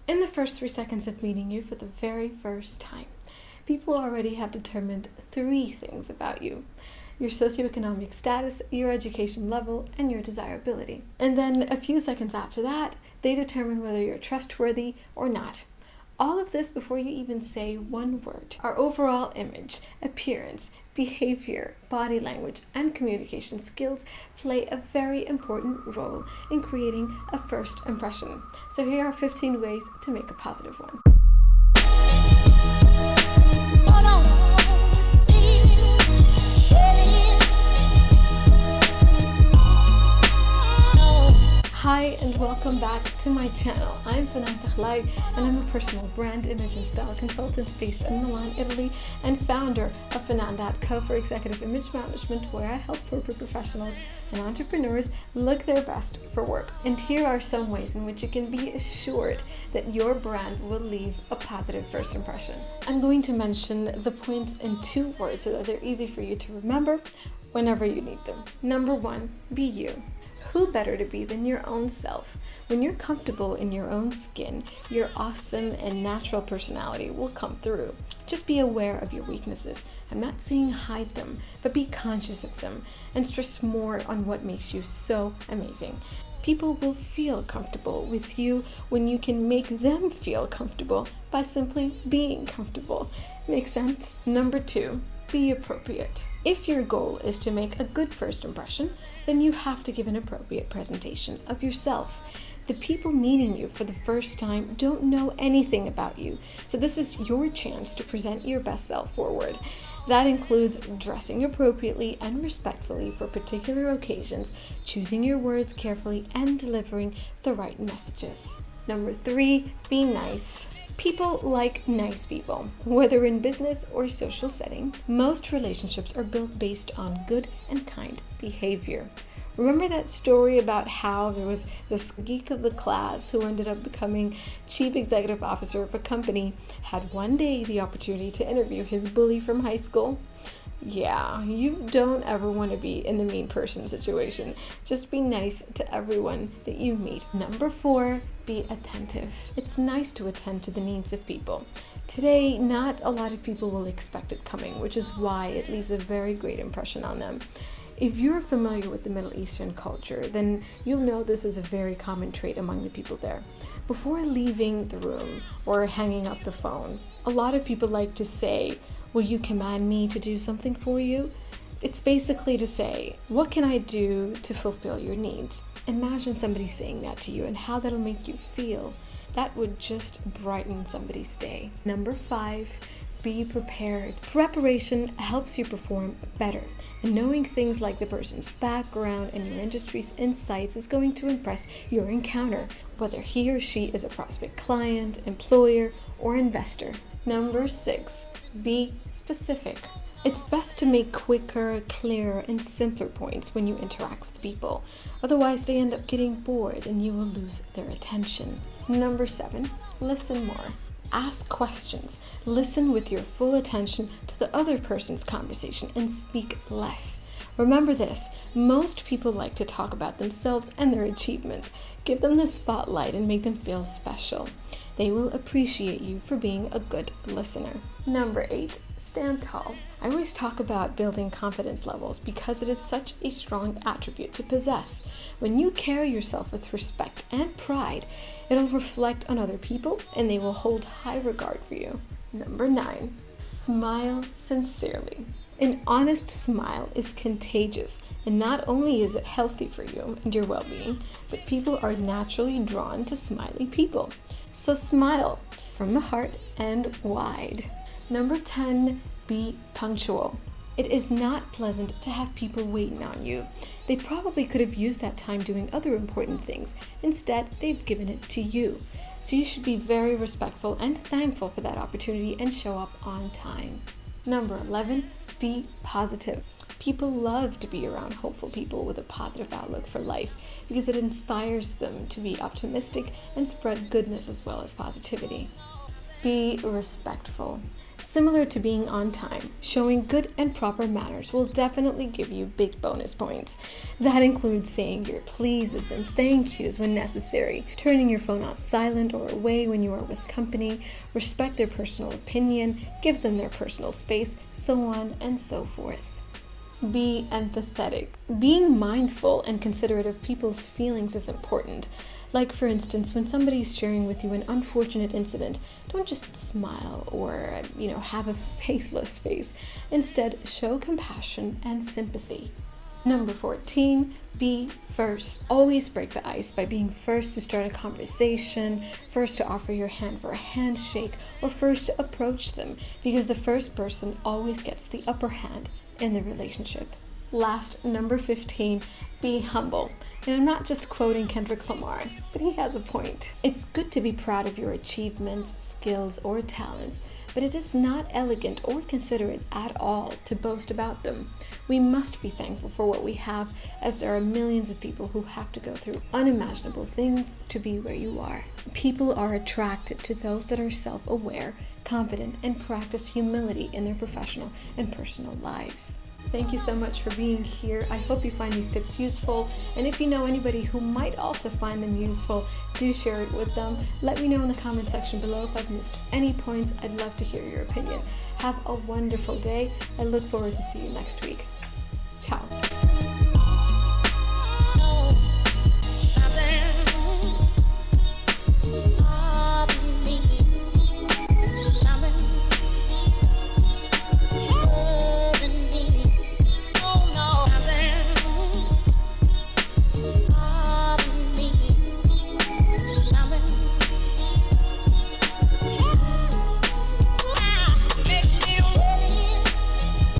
In the first 3 seconds of meeting you for the very first time, people already have determined 3 things about you: your socioeconomic status, your education level, and your desirability. And then a few seconds after that, they determine whether you're trustworthy or not. All of this before you even say one word. Our overall image, appearance, behavior, body language, and communication skills play a very important role in creating a first impression. So here are 15 ways to make a positive one. Hi and welcome back to my channel. I'm Fnan Teklay and I'm a personal brand, image and style consultant based in Milan, Italy, and founder of Fnan.co for executive image management, where I help corporate professionals and entrepreneurs look their best for work. And here are some ways in which you can be assured that your brand will leave a positive first impression. I'm going to mention the points in 2 words so that they're easy for you to remember whenever you need them. Number 1, be you. Who better to be than your own self? When you're comfortable in your own skin, your awesome and natural personality will come through. Just be aware of your weaknesses. I'm not saying hide them, but be conscious of them and stress more on what makes you so amazing. People will feel comfortable with you when you can make them feel comfortable by simply being comfortable. Make sense? Number 2, be appropriate. If your goal is to make a good first impression, then you have to give an appropriate presentation of yourself. The people meeting you for the first time don't know anything about you, so this is your chance to present your best self forward. That includes dressing appropriately and respectfully for particular occasions, choosing your words carefully, and delivering the right messages. Number 3, be nice. People like nice people, whether in business or social setting. Most relationships are built based on good and kind behavior. Remember that story about how there was this geek of the class who ended up becoming chief executive officer of a company, had one day the opportunity to interview his bully from high school? Yeah, you don't ever want to be in the mean person situation. Just be nice to everyone that you meet. Number 4, be attentive. It's nice to attend to the needs of people. Today, not a lot of people will expect it coming, which is why it leaves a very great impression on them. If you're familiar with the Middle Eastern culture, then you'll know this is a very common trait among the people there. Before leaving the room or hanging up the phone, a lot of people like to say, "Will you command me to do something for you?" It's basically to say, what can I do to fulfill your needs? Imagine somebody saying that to you and how that'll make you feel. That would just brighten somebody's day. Number 5, be prepared. Preparation helps you perform better. And knowing things like the person's background and your industry's insights is going to impress your encounter, whether he or she is a prospect client, employer, or investor. Number 6, be specific. It's best to make quicker, clearer, and simpler points when you interact with people. Otherwise, they end up getting bored and you will lose their attention. Number 7, listen more. Ask questions. Listen with your full attention to the other person's conversation and speak less. Remember this, most people like to talk about themselves and their achievements. Give them the spotlight and make them feel special. They will appreciate you for being a good listener. Number 8, stand tall. I always talk about building confidence levels because it is such a strong attribute to possess. When you carry yourself with respect and pride, it'll reflect on other people and they will hold high regard for you. Number 9, smile sincerely. An honest smile is contagious, and not only is it healthy for you and your well-being, but people are naturally drawn to smiley people. So smile from the heart and wide. Number 10, be punctual. It is not pleasant to have people waiting on you. They probably could have used that time doing other important things. Instead, they've given it to you. So you should be very respectful and thankful for that opportunity and show up on time. Number 11, be positive. People love to be around hopeful people with a positive outlook for life because it inspires them to be optimistic and spread goodness as well as positivity. Be respectful. Similar to being on time, showing good and proper manners will definitely give you big bonus points. That includes saying your pleases and thank yous when necessary, turning your phone on silent or away when you are with company, respect their personal opinion, give them their personal space, so on and so forth. Be empathetic. Being mindful and considerate of people's feelings is important. Like, for instance, when somebody's sharing with you an unfortunate incident, don't just smile or, have a faceless face. Instead, show compassion and sympathy. Number 14, be first. Always break the ice by being first to start a conversation, first to offer your hand for a handshake, or first to approach them, because the first person always gets the upper hand in the relationship. Last, number 15, be humble. And I'm not just quoting Kendrick Lamar, but he has a point. It's good to be proud of your achievements, skills, or talents, but it is not elegant or considerate at all to boast about them. We must be thankful for what we have, as there are millions of people who have to go through unimaginable things to be where you are. People are attracted to those that are self-aware, confident, and practice humility in their professional and personal lives. Thank you so much for being here. I hope you find these tips useful, and if you know anybody who might also find them useful, do share it with them. Let me know in the comment section below if I've missed any points. I'd love to hear your opinion. Have a wonderful day. I look forward to seeing you next week. Ciao.